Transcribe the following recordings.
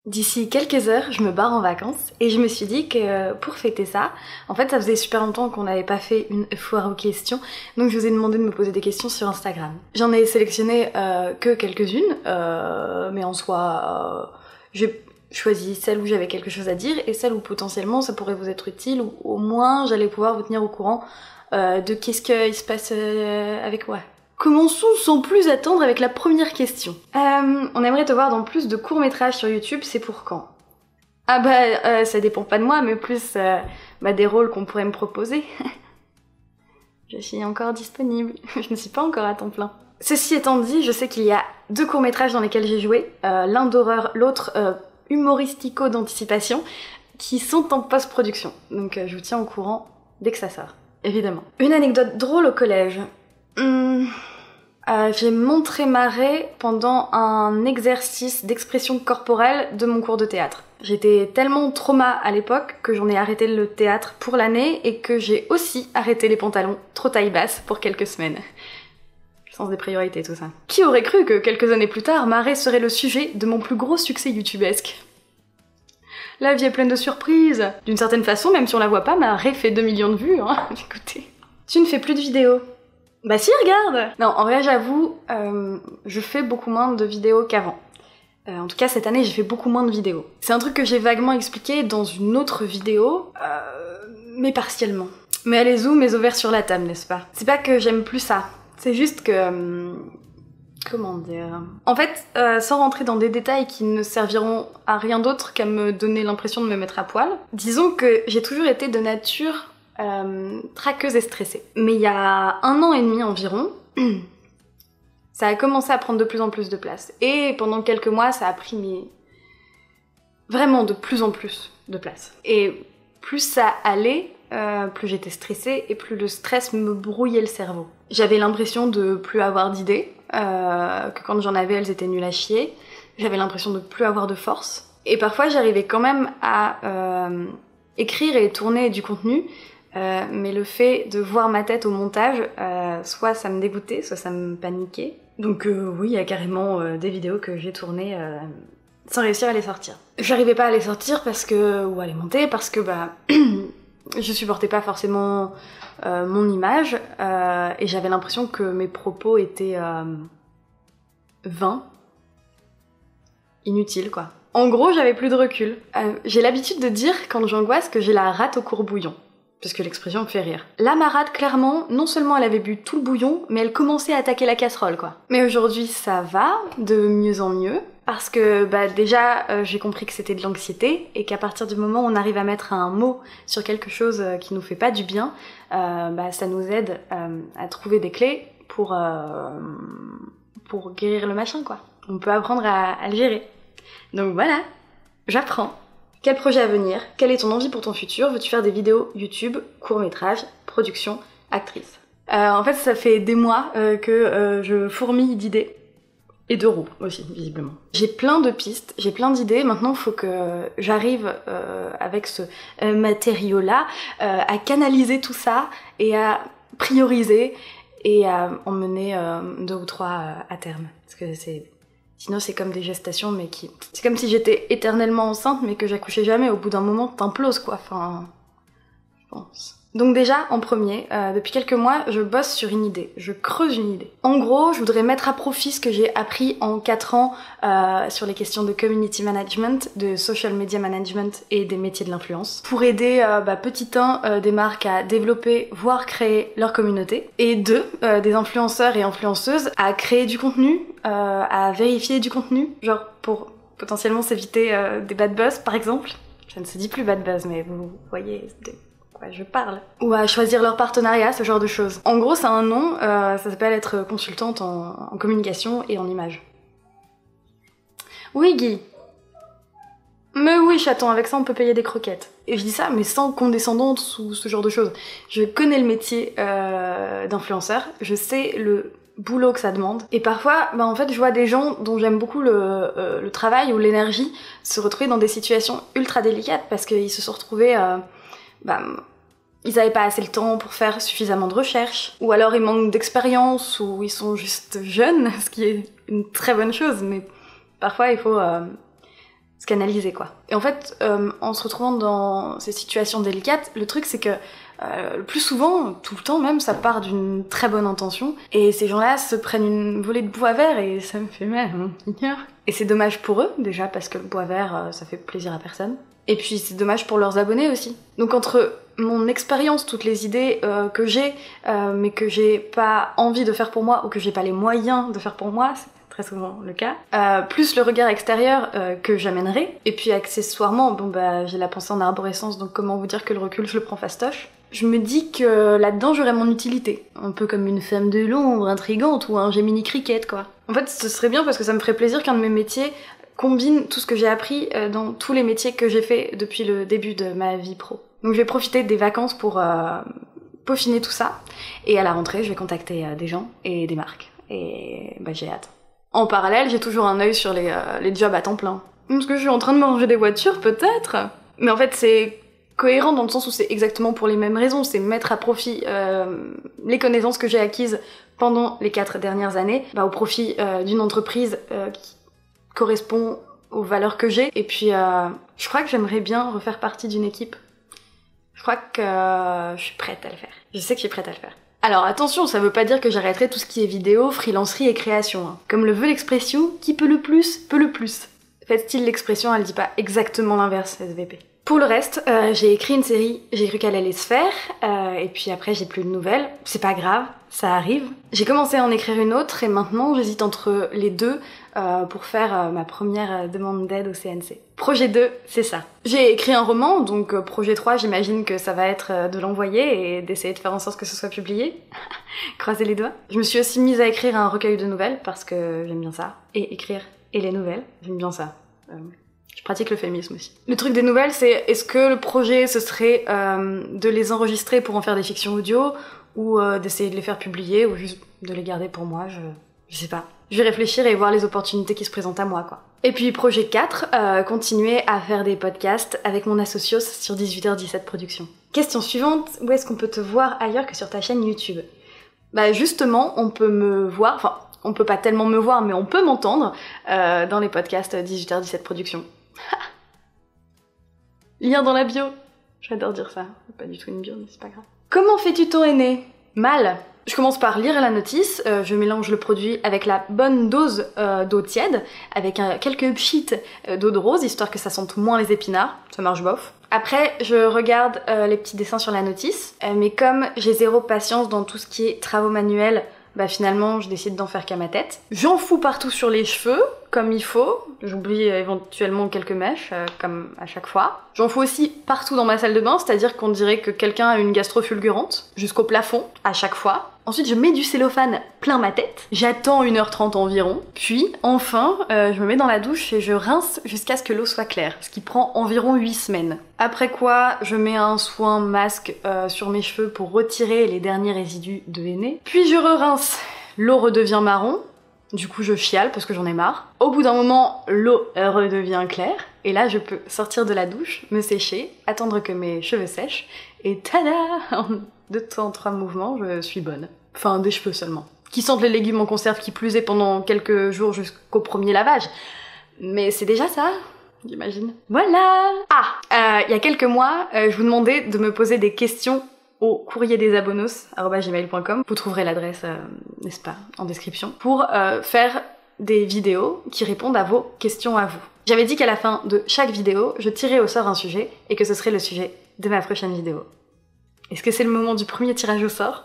D'ici quelques heures, je me barre en vacances et je me suis dit que pour fêter ça, en fait ça faisait super longtemps qu'on n'avait pas fait une foire aux questions, donc je vous ai demandé de me poser des questions sur Instagram. J'en ai sélectionné que quelques-unes, mais en soi, j'ai choisi celle où j'avais quelque chose à dire et celle où potentiellement ça pourrait vous être utile, ou au moins j'allais pouvoir vous tenir au courant de qu'est-ce qu'il se passe avec moi. Commençons sans plus attendre avec la première question. On aimerait te voir dans plus de courts-métrages sur YouTube, c'est pour quand? Ah bah, ça dépend pas de moi, mais plus des rôles qu'on pourrait me proposer. Je suis encore disponible, je ne suis pas encore à temps plein. Ceci étant dit, je sais qu'il y a 2 courts-métrages dans lesquels j'ai joué, l'un d'horreur, l'autre humoristico d'anticipation, qui sont en post-production. Donc je vous tiens au courant dès que ça sort, évidemment. Une anecdote drôle au collège. J'ai montré marée pendant un exercice d'expression corporelle de mon cours de théâtre. J'étais tellement trauma à l'époque que j'en ai arrêté le théâtre pour l'année et que j'ai aussi arrêté les pantalons trop taille basse pour quelques semaines. Le sens des priorités, tout ça. Qui aurait cru que quelques années plus tard, marée serait le sujet de mon plus gros succès youtubesque? La vie est pleine de surprises. D'une certaine façon, même si on la voit pas, marée fait 2 millions de vues, hein. Écoutez. Tu ne fais plus de vidéos. Bah si, regarde! Non, en vrai, j'avoue, je fais beaucoup moins de vidéos qu'avant. En tout cas, cette année, j'ai fait beaucoup moins de vidéos. C'est un truc que j'ai vaguement expliqué dans une autre vidéo, mais partiellement. Mais allez où mes ovaires sur la table, n'est-ce pas? C'est pas que j'aime plus ça, c'est juste que... comment dire... En fait, sans rentrer dans des détails qui ne serviront à rien d'autre qu'à me donner l'impression de me mettre à poil, disons que j'ai toujours été de nature... traqueuse et stressée. Mais il y a 1 an et demi environ, ça a commencé à prendre de plus en plus de place. Et pendant quelques mois, ça a pris vraiment de plus en plus de place. Et plus ça allait, plus j'étais stressée et plus le stress me brouillait le cerveau. J'avais l'impression de plus avoir d'idées, que quand j'en avais, elles étaient nulles à chier. J'avais l'impression de plus avoir de force. Et parfois, j'arrivais quand même à écrire et tourner du contenu, mais le fait de voir ma tête au montage, soit ça me dégoûtait, soit ça me paniquait. Donc oui, il y a carrément des vidéos que j'ai tournées sans réussir à les sortir. J'arrivais pas à les sortir ou à les monter parce que je supportais pas forcément mon image, et j'avais l'impression que mes propos étaient vains, inutiles quoi. En gros, j'avais plus de recul. J'ai l'habitude de dire quand j'angoisse que j'ai la rate au courbouillon. Parce que l'expression me fait rire. Là, ma rate, clairement, non seulement elle avait bu tout le bouillon, mais elle commençait à attaquer la casserole, quoi. Mais aujourd'hui, ça va, de mieux en mieux, parce que, déjà, j'ai compris que c'était de l'anxiété, et qu'à partir du moment où on arrive à mettre un mot sur quelque chose qui nous fait pas du bien, ça nous aide à trouver des clés pour guérir le machin, quoi. On peut apprendre à le gérer. Donc voilà, j'apprends. Quel projet à venir? Quelle est ton envie pour ton futur? Veux-tu faire des vidéos YouTube, court-métrage, production, actrice? En fait, ça fait des mois que je fourmille d'idées. Et de roues aussi, visiblement. J'ai plein de pistes, j'ai plein d'idées. Maintenant, il faut que j'arrive avec ce matériau-là à canaliser tout ça et à prioriser et à en mener 2 ou 3 à terme. Parce que sinon c'est comme des gestations, mais c'est comme si j'étais éternellement enceinte mais que j'accouchais jamais. Au bout d'un moment t'imploses quoi, enfin... je pense. Donc déjà, en premier, depuis quelques mois, je bosse sur une idée, je creuse une idée. En gros, je voudrais mettre à profit ce que j'ai appris en 4 ans sur les questions de community management, de social media management et des métiers de l'influence, pour aider petit 1 des marques à développer, voire créer leur communauté, et 2 des influenceurs et influenceuses à créer du contenu, à vérifier du contenu, genre pour potentiellement s'éviter des bad buzz par exemple. Ça ne se dit plus bad buzz, mais vous voyez... je parle. Ou à choisir leur partenariat, ce genre de choses. En gros, ça a un nom, ça s'appelle être consultante en communication et en image. Oui, Guy. Mais oui, chaton, avec ça on peut payer des croquettes. Et je dis ça, mais sans condescendance ou ce genre de choses. Je connais le métier d'influenceur, je sais le boulot que ça demande. Et parfois, en fait, je vois des gens dont j'aime beaucoup le travail ou l'énergie se retrouver dans des situations ultra délicates parce qu'ils se sont retrouvés... ils avaient pas assez le temps pour faire suffisamment de recherches, ou alors ils manquent d'expérience, ou ils sont juste jeunes, ce qui est une très bonne chose, mais parfois il faut se canaliser quoi. Et en fait, en se retrouvant dans ces situations délicates, le truc c'est que le plus souvent, tout le temps même, ça part d'une très bonne intention, et ces gens-là se prennent une volée de bois vert et ça me fait mal, mon petit cœur. Et c'est dommage pour eux, déjà, parce que le bois vert, ça fait plaisir à personne. Et puis c'est dommage pour leurs abonnés aussi. Donc entre mon expérience, toutes les idées que j'ai, mais que j'ai pas envie de faire pour moi, ou que j'ai pas les moyens de faire pour moi, c'est très souvent le cas, plus le regard extérieur que j'amènerai, et puis accessoirement, bon bah j'ai la pensée en arborescence, donc comment vous dire que le recul je le prends fastoche. Je me dis que là-dedans j'aurais mon utilité, un peu comme une femme de l'ombre intrigante ou un Gemini Cricket quoi. En fait ce serait bien parce que ça me ferait plaisir qu'un de mes métiers combine tout ce que j'ai appris dans tous les métiers que j'ai fait depuis le début de ma vie pro. Donc je vais profiter des vacances pour peaufiner tout ça, et à la rentrée je vais contacter des gens et des marques, et bah j'ai hâte. En parallèle j'ai toujours un œil sur les jobs à temps plein. Parce que je suis en train de manger des voitures peut-être, mais en fait c'est cohérent dans le sens où c'est exactement pour les mêmes raisons, c'est mettre à profit les connaissances que j'ai acquises pendant les 4 dernières années, au profit d'une entreprise qui correspond aux valeurs que j'ai, et puis je crois que j'aimerais bien refaire partie d'une équipe. Je crois que je suis prête à le faire. Je sais que je suis prête à le faire. Alors attention, ça veut pas dire que j'arrêterai tout ce qui est vidéo, freelancerie et création. Hein. Comme le veut l'expression, qui peut le plus, peut le plus. Fait-il l'expression, elle dit pas exactement l'inverse, SVP. Pour le reste, j'ai écrit une série, j'ai cru qu'elle allait se faire, et puis après j'ai plus de nouvelles. C'est pas grave, ça arrive. J'ai commencé à en écrire une autre, et maintenant j'hésite entre les deux pour faire ma première demande d'aide au CNC. Projet 2, c'est ça. J'ai écrit un roman, donc projet 3, j'imagine que ça va être de l'envoyer et d'essayer de faire en sorte que ce soit publié. Croisez les doigts. Je me suis aussi mise à écrire un recueil de nouvelles, parce que j'aime bien ça. Et écrire, et les nouvelles, j'aime bien ça. Je pratique le féminisme aussi. Le truc des nouvelles, c'est est-ce que le projet, ce serait de les enregistrer pour en faire des fictions audio, ou d'essayer de les faire publier, ou juste de les garder pour moi, je sais pas. Je vais réfléchir et voir les opportunités qui se présentent à moi, quoi. Et puis projet 4, continuer à faire des podcasts avec mon associos sur 18h17 Productions. Question suivante, où est-ce qu'on peut te voir ailleurs que sur ta chaîne YouTube? Bah justement, on peut me voir, enfin, on peut pas tellement me voir, mais on peut m'entendre dans les podcasts 18h17 Productions. Lien dans la bio. J'adore dire ça. C'est pas du tout une bio, mais c'est pas grave. Comment fais-tu ton henné? Mal. Je commence par lire la notice, je mélange le produit avec la bonne dose d'eau tiède, avec quelques pchites d'eau de rose, histoire que ça sente moins les épinards, ça marche bof. Après, je regarde les petits dessins sur la notice, mais comme j'ai zéro patience dans tout ce qui est travaux manuels, finalement je décide d'en faire qu'à ma tête. J'en fous partout sur les cheveux, comme il faut, j'oublie éventuellement quelques mèches, comme à chaque fois. J'en fous aussi partout dans ma salle de bain, c'est-à-dire qu'on dirait que quelqu'un a une gastro fulgurante, jusqu'au plafond, à chaque fois. Ensuite je mets du cellophane plein ma tête, j'attends 1h30 environ, puis enfin je me mets dans la douche et je rince jusqu'à ce que l'eau soit claire, ce qui prend environ 8 semaines. Après quoi, je mets un soin masque sur mes cheveux pour retirer les derniers résidus de henné, puis je re-rince. L'eau redevient marron, du coup je chiale parce que j'en ai marre. Au bout d'un moment, l'eau redevient claire, et là je peux sortir de la douche, me sécher, attendre que mes cheveux sèchent, et tada! En 2 temps 3 mouvements, je suis bonne. Enfin, des cheveux seulement. Qui sentent les légumes en conserve qui plus est pendant quelques jours jusqu'au premier lavage. Mais c'est déjà ça, j'imagine. Voilà! Il y a quelques mois, je vous demandais de me poser des questions au courrierdesabonnos@gmail.com. Vous trouverez l'adresse, n'est-ce pas, en description, pour faire des vidéos qui répondent à vos questions à vous. J'avais dit qu'à la fin de chaque vidéo, je tirais au sort un sujet, et que ce serait le sujet de ma prochaine vidéo. Est-ce que c'est le moment du premier tirage au sort?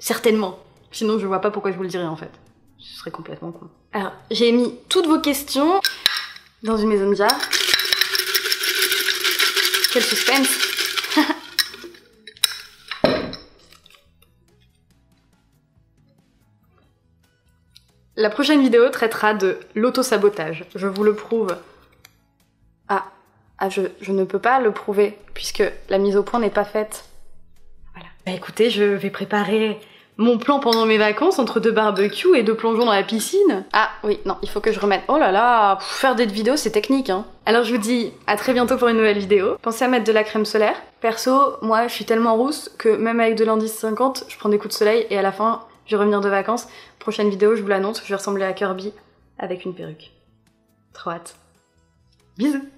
Certainement. Sinon, je vois pas pourquoi je vous le dirais en fait. Ce serait complètement con. Alors, j'ai mis toutes vos questions dans une maison jar. Quel suspense! La prochaine vidéo traitera de l'auto-sabotage. Je vous le prouve. Je ne peux pas le prouver, puisque la mise au point n'est pas faite. Voilà. Écoutez, je vais préparer mon plan pendant mes vacances entre 2 barbecues et 2 plongeons dans la piscine. Ah oui, non, il faut que je remette. Oh là là, faire des vidéos c'est technique hein. Alors je vous dis à très bientôt pour une nouvelle vidéo. Pensez à mettre de la crème solaire. Perso, moi je suis tellement rousse que même avec de l'indice 50, je prends des coups de soleil et à la fin, je vais revenir de vacances. Prochaine vidéo, je vous l'annonce, je vais ressembler à Kirby avec une perruque. Trop hâte. Bisous!